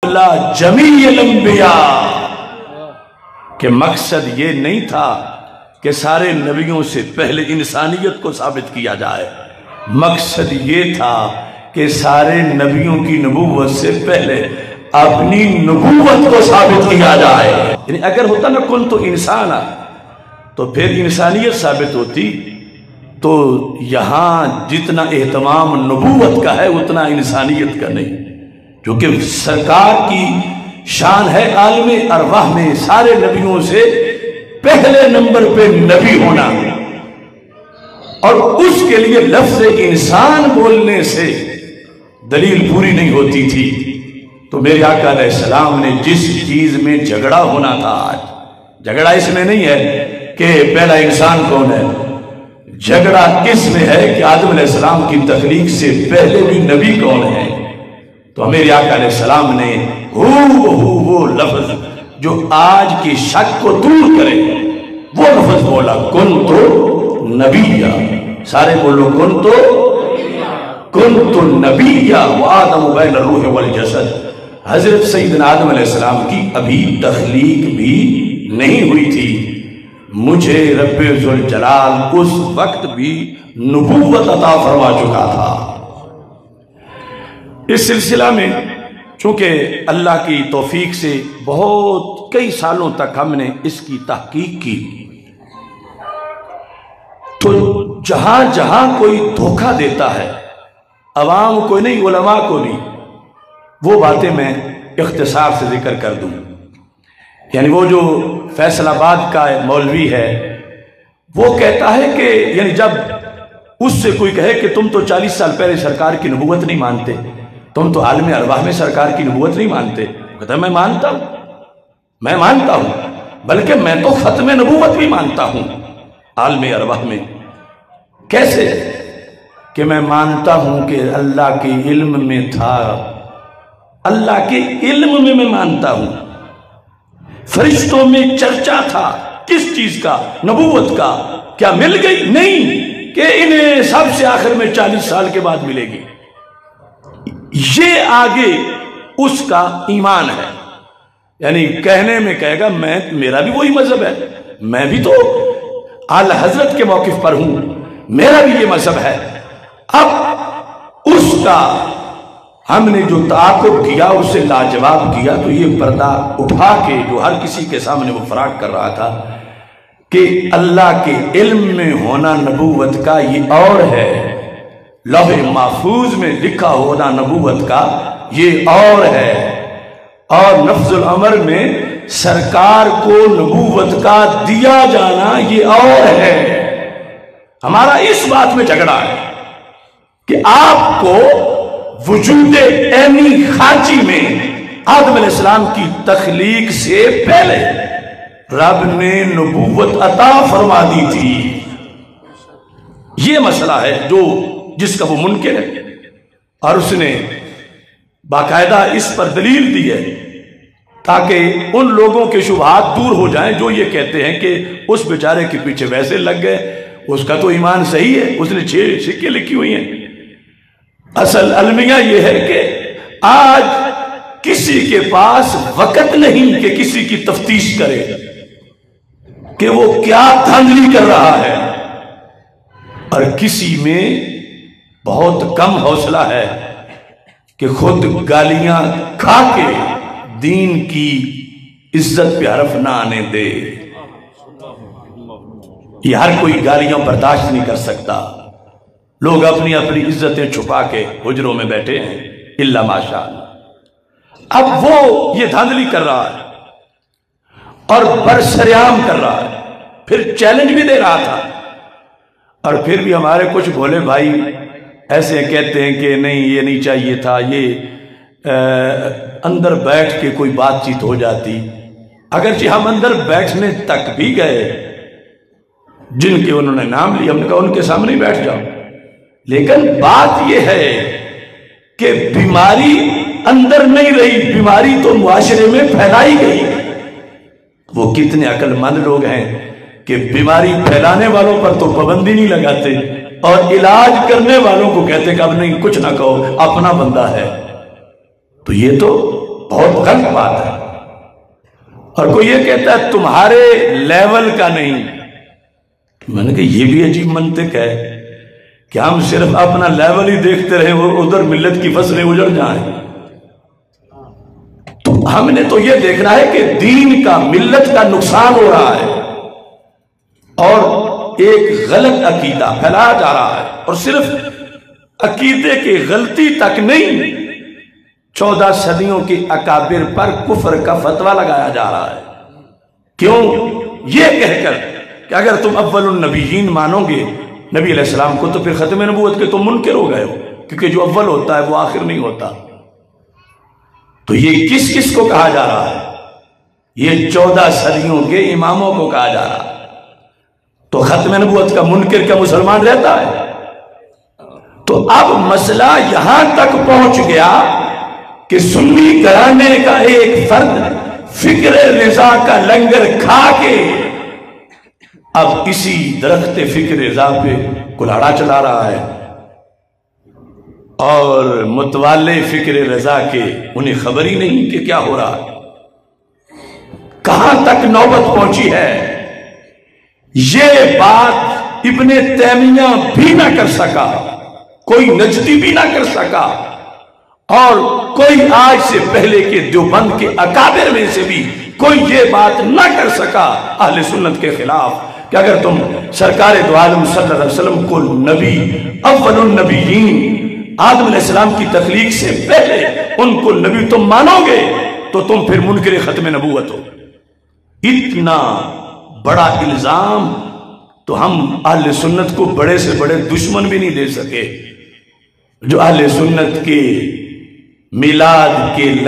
اللہ جمیع الانبیاء کہ مقصد یہ نہیں تھا کہ سارے نبیوں سے پہلے انسانیت کو ثابت کیا جائے، مقصد یہ تھا کہ سارے نبیوں کی نبوت سے پہلے اپنی نبوت کو ثابت کیا جائے۔ یعنی اگر ہوتا نا کن تو انسان تو پھر انسانیت ثابت ہوتی، تو یہاں جتنا اہتمام نبوت کا ہے اتنا انسانیت کا نہیں، کیونکہ سرکار کی شان ہے عالم ارواح میں سارے نبیوں سے پہلے نمبر پہ نبی ہونا، اور اس کے لیے لفظ انسان بولنے سے دلیل پوری نہیں ہوتی تھی۔ تو میرے آقا علیہ السلام نے جس چیز میں جھگڑا ہونا تھا، آج جھگڑا اس میں نہیں ہے کہ پہلا انسان کون ہے، جھگڑا اس میں ہے کہ آدم علیہ السلام کی تخلیق سے پہلے بھی نبی کون ہے۔ تو میرے آقا علیہ السلام نے وہ لفظ جو آج کی شک کو دور کرے وہ لفظ بولا، کن تو نبیہ، سارے بولو کن تو نبیہ وآدم بین الروح والجسد۔ حضرت سیدنا آدم علیہ السلام کی ابھی تخلیق بھی نہیں ہوئی تھی، مجھے رب ذوالجلال اس وقت بھی نبوت عطا فرما چکا تھا۔ اس سلسلہ میں چونکہ اللہ کی توفیق سے بہت کئی سالوں تک ہم نے اس کی تحقیق کی، تو جہاں جہاں کوئی دھوکہ دیتا ہے، عوام کو نہیں علماء کو بھی، وہ باتیں میں اختصار سے ذکر کر دوں۔ یعنی وہ جو فیصل آباد کا مولوی ہے وہ کہتا ہے کہ یعنی جب اس سے کوئی کہے کہ تم تو 40 سال پہلے سرکار کی نبوت نہیں مانتے، تم تو عالم ارواح میں سرکار کی نبوت نہیں مانتے، کہتا ہے میں مانتا ہوں بلکہ میں تو ختم نبوت بھی مانتا ہوں عالم ارواح میں۔ کیسے کہ میں مانتا ہوں کہ اللہ کے علم میں تھا، اللہ کے علم میں مانتا ہوں، فرشتوں میں چرچا تھا، کس چیز کا، نبوت کا، کیا مل گئی؟ نہیں کہ انہیں سب سے آخر میں 40 سال کے بعد ملے گی، یہ آگے اس کا ایمان ہے۔ یعنی کہنے میں کہے گا میرا بھی وہی مذہب ہے، میں بھی تو اعلی حضرت کے موقف پر ہوں، میرا بھی یہ مذہب ہے۔ اب اس کا ہم نے جو تعاقب کیا اسے لاجواب کیا، تو یہ پردہ اٹھا کے جو ہر کسی کے سامنے وہ فراق کر رہا تھا کہ اللہ کے علم میں ہونا نبوت کا یہ اور ہے، لوح محفوظ میں لکھا ہونا نبوت کا یہ اور ہے، اور نفذ الامر میں سرکار کو نبوت کا دیا جانا یہ اور ہے۔ ہمارا اس بات میں جھگڑا ہے کہ آپ کو وجود عینی خارجی میں آدم علیہ السلام کی تخلیق سے پہلے رب نے نبوت عطا فرما دی تھی، یہ مسئلہ ہے جس کا وہ منکر ہے، اور اس نے باقاعدہ اس پر دلیل دی ہے تاکہ ان لوگوں کے شبہات دور ہو جائیں جو یہ کہتے ہیں کہ اس بیچارے کے پیچھے ویسے لگ گئے، اس کا تو ایمان صحیح ہے، اس نے 6 سکے لکھی ہوئی ہیں۔ اصل المیہ یہ ہے کہ آج کسی کے پاس وقت نہیں کہ کسی کی تفتیش کرے کہ وہ کیا دھاندلی کر رہا ہے، اور کسی میں بہت کم حوصلہ ہے کہ خود گالیاں کھا کے دین کی عزت پہ حرف نہ آنے دے۔ یہ ہر کوئی گالیاں برداشت نہیں کر سکتا، لوگ اپنی عزتیں چھپا کے حجروں میں بیٹھے ہیں الا ماشاءاللہ۔ اب وہ یہ دھاندلی کر رہا ہے اور برسریام کر رہا ہے، پھر چیلنج بھی دے رہا تھا، اور پھر بھی ہمارے کچھ بھولے بھائی ایسے کہتے ہیں کہ نہیں یہ نہیں چاہیے تھا، یہ اندر بیٹھ کے کوئی بات چیت ہو جاتی۔ اگرچہ ہم اندر بیٹھنے تک بھی گئے، جن کے انہوں نے نام لیا، ہم نے کہا ان کے سامنے بیٹھ جاؤ، لیکن بات یہ ہے کہ بیماری اندر نہیں رہی، بیماری تو معاشرے میں پھیلائی گئی۔ وہ کتنے عقل مند لوگ ہیں کہ بیماری پھیلانے والوں پر تو پابندی نہیں لگاتے، اور علاج کرنے والوں کو کہتے کہ اب نہیں کچھ نہ کہو، اپنا بندہ ہے۔ تو یہ تو بہت غلط بات ہے۔ اور کوئی یہ کہتا ہے تمہارے لیول کا نہیں، میں نے کہا یہ بھی عجیب منطق ہے کہ ہم صرف اپنا لیول ہی دیکھتے رہیں اور ادھر ملت کی فصلیں اجڑ جائیں۔ تو ہم نے تو یہ دیکھنا ہے کہ دین کا، ملت کا نقصان ہو رہا ہے اور ایک غلط عقیدہ پھیلایا جا رہا ہے، اور صرف عقیدے کی غلطی تک نہیں، 14 صدیوں کے اکابر پر کفر کا فتویٰ لگایا جا رہا ہے۔ کیوں؟ یہ کہہ کر کہ اگر تم اول النبیین مانو گے نبی علیہ السلام کو تو پھر ختم نبوت کے تم منکر ہو گئے ہو، کیونکہ جو اول ہوتا ہے وہ آخر نہیں ہوتا۔ تو یہ کس کس کو کہا جا رہا ہے؟ یہ 14 صدیوں کے اماموں کو کہا جا رہا ہے۔ تو ختم نبوت کا منکر کیا مسلمان رہتا ہے؟ تو اب مسئلہ یہاں تک پہنچ گیا کہ سنی گھرانے کا ایک فرد فکر رضا کا لنگر کھا کے اب اسی درخت فکر رضا پہ کلاڑا چلا رہا ہے، اور متوالے فکر رضا کے انہیں خبر ہی نہیں کہ کیا ہو رہا ہے۔ کہاں تک نوبت پہنچی ہے؟ یہ بات ابن تیمیہ بھی نہ کر سکا، کوئی نجدی بھی نہ کر سکا، اور کوئی آج سے پہلے کے دیوبند کے اکابر میں سے بھی کوئی یہ بات نہ کر سکا اہل سنت کے خلاف کہ اگر تم سرکار دو عالم صلی اللہ علیہ وسلم کو نبی، اول النبیین، آدم علیہ السلام کی تخلیق سے پہلے ان کو نبی تم مانو گے تو تم پھر منکر ختم نبوت ہو۔ اتنا بڑا الزام تو ہم اہل سنت کو بڑے سے بڑے دشمن بھی نہیں دے سکے، جو اہل سنت کے میلاد کے